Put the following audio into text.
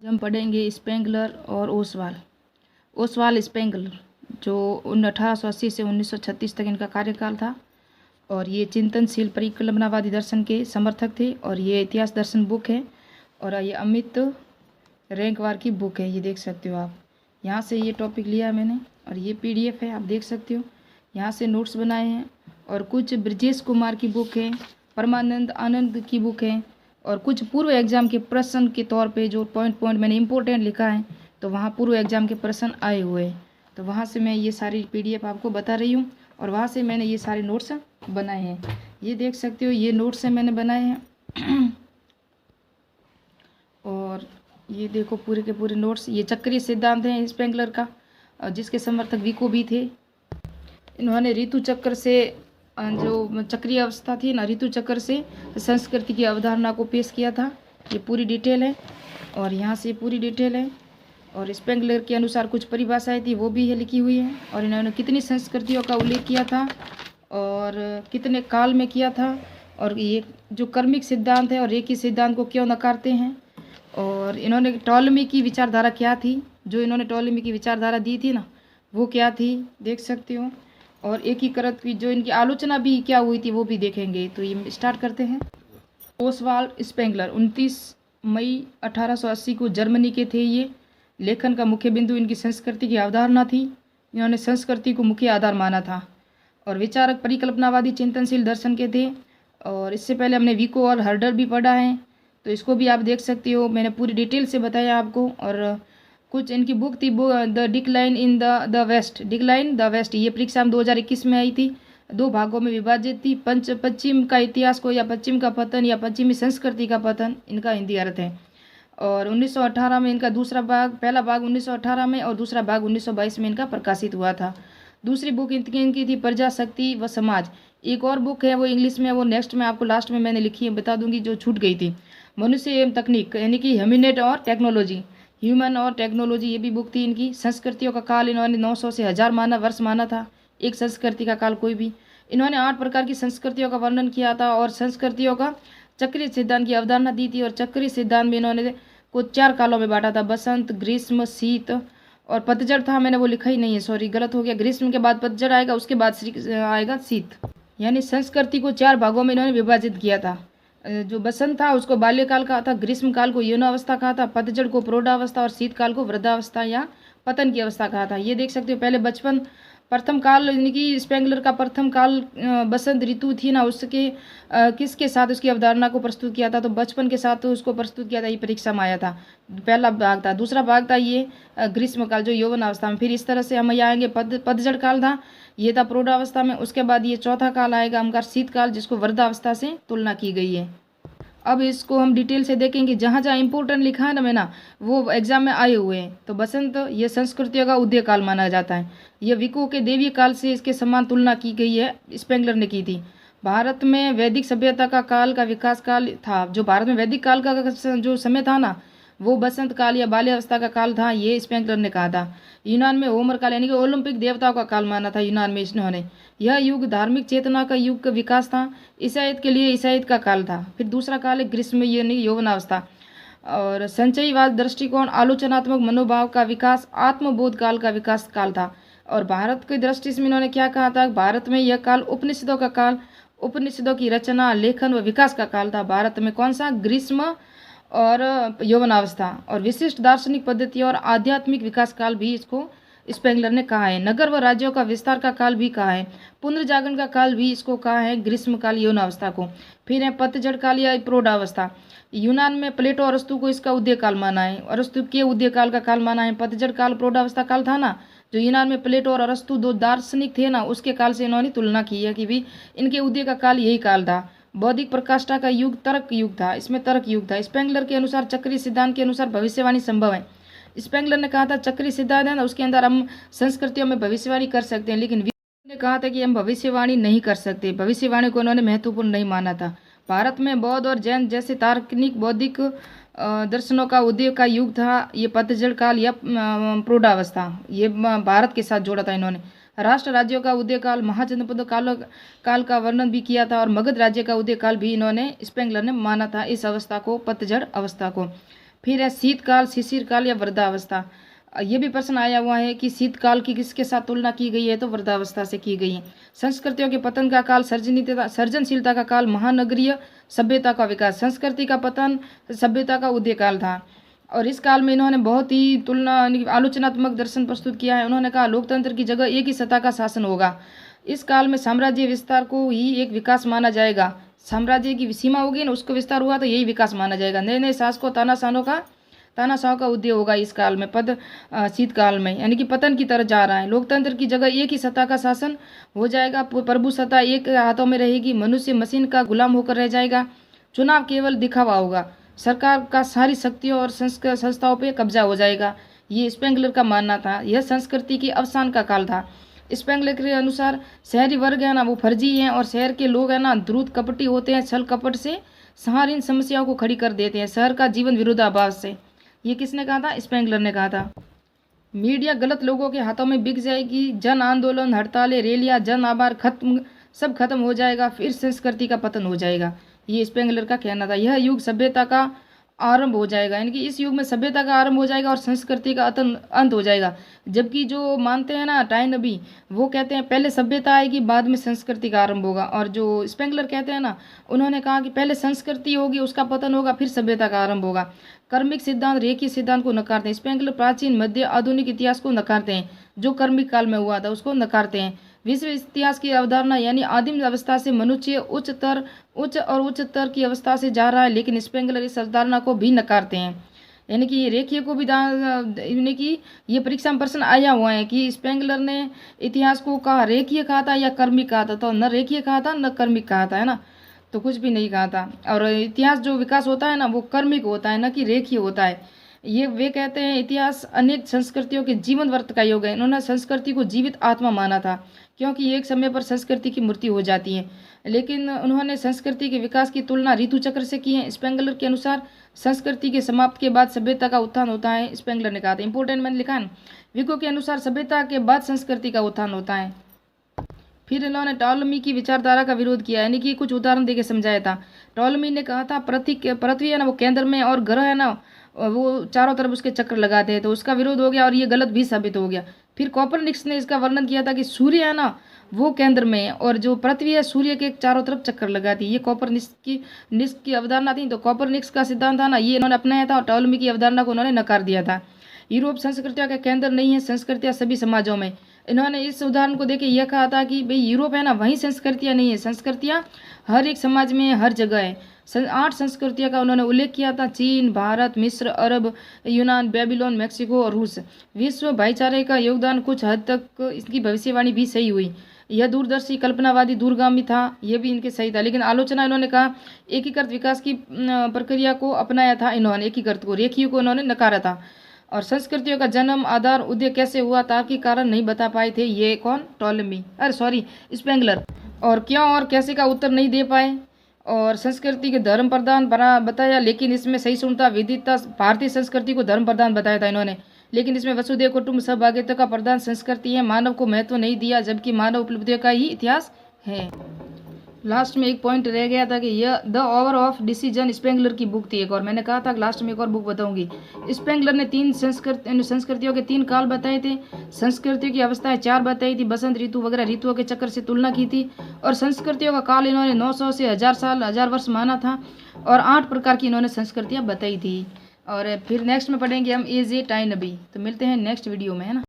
हम पढ़ेंगे स्पेंगलर और ओसवाल। ओसवाल स्पेंगलर जो 1880 से 1936 तक इनका कार्यकाल था और ये चिंतनशील परिकल्पनावादी दर्शन के समर्थक थे और ये इतिहास दर्शन बुक है और ये अमित रैंकवार की बुक है। ये देख सकते हो आप, यहाँ से ये टॉपिक लिया है मैंने और ये PDF है, आप देख सकते हो। यहाँ से नोट्स बनाए हैं और कुछ ब्रजेश कुमार की बुक है, परमानंद आनंद की बुक है और कुछ पूर्व एग्जाम के प्रश्न के तौर पे जो पॉइंट मैंने इम्पोर्टेंट लिखा है तो वहाँ पूर्व एग्जाम के प्रश्न आए हुए हैं, तो वहाँ से मैं ये सारी PDF आपको बता रही हूँ और वहाँ से मैंने ये सारे नोट्स बनाए हैं। ये देख सकते हो, ये नोट्स हैं मैंने बनाए हैं और ये देखो पूरे के पूरे नोट्स। ये चक्रीय सिद्धांत है स्पेंगलर का, जिसके समर्थक विको भी थे। इन्होंने ऋतु चक्र से जो चक्रीय अवस्था थी ना, ऋतु चक्र से संस्कृति की अवधारणा को पेश किया था। ये पूरी डिटेल है और यहाँ से पूरी डिटेल है और स्पेंगलर के अनुसार कुछ परिभाषाएं थी वो भी है लिखी हुई है और इन्होंने कितनी संस्कृतियों का उल्लेख किया था और कितने काल में किया था और ये जो कर्मिक सिद्धांत है और रेखी सिद्धांत को क्यों नकारते हैं और इन्होंने टॉलमी की विचारधारा क्या थी, जो इन्होंने टॉलमी की विचारधारा दी थी ना वो क्या थी, देख सकते हो। और एकीकृत की जो इनकी आलोचना भी क्या हुई थी वो भी देखेंगे। तो ये स्टार्ट करते हैं। ओसवाल्ड स्पेंगलर 29 मई 1880 को जर्मनी के थे। ये लेखन का मुख्य बिंदु इनकी संस्कृति की अवधारणा थी। इन्होंने संस्कृति को मुख्य आधार माना था और विचारक परिकल्पनावादी चिंतनशील दर्शन के थे। और इससे पहले हमने विको और हर्डर भी पढ़ा है, तो इसको भी आप देख सकते हो। मैंने पूरी डिटेल से बताया आपको। और कुछ इनकी बुक थी the decline in the west, decline the west. ये परीक्षा में 2021 में आई थी, 2 भागों में विभाजित थी। पश्चिम का इतिहास को या पश्चिम का पतन या पश्चिमी संस्कृति का पतन, इनका हिंदी अर्थ है। और 1918 में इनका दूसरा भाग, पहला भाग 1918 में और दूसरा भाग 1922 में इनका प्रकाशित हुआ था। दूसरी बुक इनकी थी प्रजाशक्ति व समाज। एक और बुक है वो इंग्लिश में, वो नेक्स्ट में आपको लास्ट में मैंने लिखी है, बता दूंगी, जो छूट गई थी। मनुष्य एवं तकनीक यानी कि ह्यूमनेट और टेक्नोलॉजी, ह्यूमन और टेक्नोलॉजी, ये भी बुक थी इनकी। संस्कृतियों का काल इन्होंने 900 से 1000 वर्ष माना था, एक संस्कृति का काल कोई भी। इन्होंने 8 प्रकार की संस्कृतियों का वर्णन किया था और संस्कृतियों का चक्रीय सिद्धांत की अवधारणा दी थी। और चक्रीय सिद्धांत में इन्होंने को 4 कालों में बांटा था, बसंत, ग्रीष्म, शीत और पतझड़ था, मैंने वो लिखा ही नहीं है, सॉरी गलत हो गया। ग्रीष्म के बाद पतझड़ आएगा, उसके बाद आएगा शीत। यानी संस्कृति को 4 भागों में इन्होंने विभाजित किया था। जो बसंत था उसको बाल्यकाल कहा था, ग्रीष्म काल को यौनावस्था कहा था, पतझड़ को प्रौढ़ावस्था और शीतकाल को वृद्धावस्था या पतन की अवस्था कहा था। ये देख सकते हो। पहले बचपन, प्रथम काल यानी कि स्पेंगलर का प्रथम काल बसंत ऋतु थी ना, उसके किसके साथ उसकी अवधारणा को प्रस्तुत किया था, तो बचपन के साथ उसको प्रस्तुत किया था। ये परीक्षा में आया था, पहला भाग था। दूसरा भाग था ये ग्रीष्म काल, जो यौवन अवस्था में। फिर इस तरह से हम यहाँ आएंगे, पतझड़ काल था, ये था प्रौढ़ावस्था में। उसके बाद ये चौथा काल आएगा हमारा शीतकाल, जिसको वृद्धावस्था से तुलना की गई है। अब इसको हम डिटेल से देखेंगे, जहाँ जहाँ इंपॉर्टेंट लिखा है ना मैंने, वो एग्जाम में आए हुए हैं। तो बसंत ये संस्कृतियों का उदय काल माना जाता है। यह विको के देवीय काल से इसके समान तुलना की गई है, स्पेंगलर ने की थी। भारत में वैदिक सभ्यता का काल का विकास काल था। जो भारत में वैदिक काल का जो समय था ना, वो बसंत काल या बाल्यावस्था का काल था, ये स्पेंगलर ने कहा था। यूनान में होमर काल यानी कि ओलंपिक देवताओं का काल माना था यूनान में इन्होंने। यह युग धार्मिक चेतना का युग का विकास था। ईसाईयत के लिए ईसाईयत का काल था। फिर दूसरा काल है ग्रीष्म यानी यौवनावस्था। और संचयीवाद दृष्टिकोण, आलोचनात्मक मनोभाव का विकास, आत्मबोध काल का विकास काल था। और भारत की दृष्टि से इन्होंने क्या कहा था, भारत में यह काल उपनिषदों का काल, उपनिषदों की रचना, लेखन व विकास का काल था। भारत में कौन सा, ग्रीष्म और यौवनावस्था। और विशिष्ट दार्शनिक पद्धति और आध्यात्मिक विकास काल भी इसको स्पेंगलर ने कहा है। नगर व राज्यों का विस्तार का काल भी कहा है। पुनर्जागरण का काल भी इसको कहा है, ग्रीष्म काल यौवनावस्था को। फिर है पतझड़ काल या प्रौढ़ावस्था। यूनान में प्लेटो और अरस्तु को इसका उदय काल माना है, अरस्तु के उदय काल का काल माना है। पतझड़ काल प्रौढ़ावस्था काल था ना, जो यूनान में प्लेटो और अरस्तु 2 दार्शनिक थे ना, उसके काल से इन्होंने तुलना की है कि भी इनके उदय का काल यही काल था। बौद्धिक प्रकाष्ठा का युग तर्क युग था, इसमें तर्क युग था। स्पेंगलर के अनुसार चक्रीय सिद्धांत के अनुसार भविष्यवाणी संभव है। स्पेंगलर ने कहा था चक्रीय सिद्धांत है ना, उसके अंदर हम संस्कृतियों में भविष्यवाणी कर सकते हैं, लेकिन ने कहा था कि हम भविष्यवाणी नहीं कर सकते। भविष्यवाणी को उन्होंने महत्वपूर्ण नहीं माना था। भारत में बौद्ध और जैन जैसे तार्किक बौद्धिक दर्शनों का उदय का युग था ये पतझड़ काल या प्रौढ़ावस्था, ये भारत के साथ जोड़ा था इन्होंने। राष्ट्र राज्यों का उदय काल, महाजनपद काल का वर्णन भी किया था और मगध राज्य का उदय काल भी इन्होंने स्पेंगलर ने माना था, इस अवस्था को, पतझड़ अवस्था को। फिर है शीतकाल, शिशिरकाल या वृद्धावस्था। ये भी प्रश्न आया हुआ है कि शीतकाल की किसके साथ तुलना की गई है, तो वृद्धावस्था से की गई है। संस्कृतियों के पतन का काल, सर्जनशीलता का काल, महानगरीय सभ्यता का विकास। संस्कृति का पतन सभ्यता का उदय काल था, और इस काल में इन्होंने बहुत ही तुलना आलोचनात्मक दर्शन प्रस्तुत किया है। उन्होंने कहा लोकतंत्र की जगह एक ही सत्ता का शासन होगा। इस काल में साम्राज्य विस्तार को ही एक विकास माना जाएगा। साम्राज्य की सीमा होगी ना, उसको विस्तार हुआ तो यही विकास माना जाएगा। नए नए शासकों तानाशाहों का उदय होगा इस काल में, शीतकाल में, यानी कि पतन की तरफ जा रहा है। लोकतंत्र की जगह एक ही सत्ता का शासन हो जाएगा। प्रभु सत्ता एक हाथों में रहेगी। मनुष्य मशीन का गुलाम होकर रह जाएगा। चुनाव केवल दिखावा होगा। सरकार का सारी शक्तियों और संस्थाओं पर कब्जा हो जाएगा। ये स्पेंगलर का मानना था। यह संस्कृति के अवसान का काल था। स्पेंगलर के अनुसार शहरी वर्ग है ना, वो फर्जी हैं, और शहर के लोग है ना द्रुत कपटी होते हैं। छल कपट से शहर इन समस्याओं को खड़ी कर देते हैं। शहर का जीवन विरोधाभास से। ये किसने कहा था? स्पेंगलर ने कहा था। मीडिया गलत लोगों के हाथों में बिक जाएगी। जन आंदोलन, हड़तालें, रैलियां, जन आभार सब खत्म हो जाएगा। फिर संस्कृति का पतन हो जाएगा। ये स्पेंगलर का कहना था। यह युग सभ्यता का आरंभ हो जाएगा, यानी कि इस युग में सभ्यता का आरंभ हो जाएगा और संस्कृति का अंत हो जाएगा। जबकि जो मानते हैं ना टाइनबी, वो कहते हैं पहले सभ्यता आएगी, बाद में संस्कृति का आरंभ होगा। और जो स्पेंगलर कहते हैं ना, उन्होंने कहा कि पहले संस्कृति होगी, उसका पतन होगा, फिर सभ्यता का आरंभ होगा। कर्मिक सिद्धांत, रेखीय सिद्धांत को नकारते हैं। स्पेंगलर प्राचीन, मध्य, आधुनिक इतिहास को नकारते हैं। जो कर्मिक काल में हुआ था उसको नकारते हैं। विश्व इतिहास की अवधारणा, यानी आदिम अवस्था से मनुष्य उच्च और उच्चतर की अवस्था से जा रहा है, लेकिन स्पेंगलर इस अवधारणा को भी नकारते हैं। यानी कि ये रेखीय को भी यानी कि ये परीक्षा में प्रश्न आया हुआ है कि स्पेंगलर ने इतिहास को कहा रेखीय कहा था या कर्मिक कहा था, तो न रेखीय कहा था न कर्मिक कहा था, है ना, तो कुछ भी नहीं कहा था। और इतिहास जो विकास होता है ना, वो कर्मिक होता है, न कि रेखीय होता है। ये वे कहते हैं इतिहास अनेक संस्कृतियों के जीवन वर्त का योग है। इन्होंने संस्कृति को जीवित आत्मा माना था, क्योंकि एक समय पर संस्कृति की मृत्यु हो जाती है। लेकिन उन्होंने संस्कृति के विकास की तुलना ऋतु चक्र से की है। स्पेंगलर के अनुसार संस्कृति के समाप्त के बाद सभ्यता का उत्थान होता है। स्पेंगलर ने कहा था, इंपोर्टेंट मैंने लिखा है। विको के अनुसार सभ्यता के बाद संस्कृति का उत्थान होता है। फिर इन्होंने टॉलमी की विचारधारा का विरोध किया, यानी कि कुछ उदाहरण देके समझाया था। टॉलमी ने कहा था पृथ्वी है ना वो केंद्र में, और ग्रह है ना वो चारों तरफ उसके चक्कर लगाते हैं, तो उसका विरोध हो गया और ये गलत भी साबित हो गया। फिर कोपरनिकस ने इसका वर्णन किया था कि सूर्य है ना वो केंद्र में है, और जो पृथ्वी है सूर्य के चारों तरफ चक्कर लगाती है। ये कोपरनिकस की अवधारणा थी। तो कोपरनिकस का सिद्धांत था ना, ये इन्होंने अपनाया था, और टॉलमी की अवधारणा को उन्होंने नकार दिया था। यूरोप संस्कृतियों का केंद्र नहीं है, संस्कृतियाँ सभी समाजों में। इन्होंने इस उदाहरण को देके यह कहा था कि भाई यूरोप है ना वहीं संस्कृतियाँ नहीं है, संस्कृतियाँ हर एक समाज में हर जगह है। 8 संस्कृतियों का उन्होंने उल्लेख किया था: चीन, भारत, मिस्र, अरब, यूनान, बेबीलोन, मेक्सिको और रूस। विश्व भाईचारे का योगदान कुछ हद तक इसकी भविष्यवाणी भी सही हुई। यह दूरदर्शी, कल्पनावादी, दूरगामी था, यह भी इनके सही था। लेकिन आलोचना इन्होंने कहा एकीकृत विकास की प्रक्रिया को अपनाया था इन्होंने, एकीकृत को, रेखीय को इन्होंने नकारा था। और संस्कृतियों का जन्म, आधार, उदय कैसे हुआ, तार्किक कारण नहीं बता पाए थे। ये कौन? Ptolemy, Spengler. और क्यों और कैसे का उत्तर नहीं दे पाए। और संस्कृति के धर्म प्रधान बना बताया, लेकिन इसमें सही सुनता विविधता, भारतीय संस्कृति को धर्म प्रधान बताया था इन्होंने, लेकिन इसमें वसुधैव कुटुंब सहभागिता का प्रधान संस्कृति है। मानव को महत्व नहीं दिया, जबकि मानव उपलब्धियों का ही इतिहास है। लास्ट में एक पॉइंट रह गया था कि यह the over of decision Spengler की बुक थी एक, और मैंने कहा था कि लास्ट में एक और बुक बताऊंगी। स्पेंगलर ने 3 संस्कृतियों के 3 काल बताए थे। संस्कृतियों की अवस्थाएं 4 बताई थी, बसंत ऋतु वगैरह ऋतुओं के चक्कर से तुलना की थी। और संस्कृतियों का काल इन्होंने 900 से 1000 वर्ष माना था। और 8 प्रकार की इन्होंने संस्कृतियाँ बताई थी। और फिर नेक्स्ट में पढ़ेंगे हम एजे टाइनबी। तो मिलते हैं नेक्स्ट वीडियो में, है ना।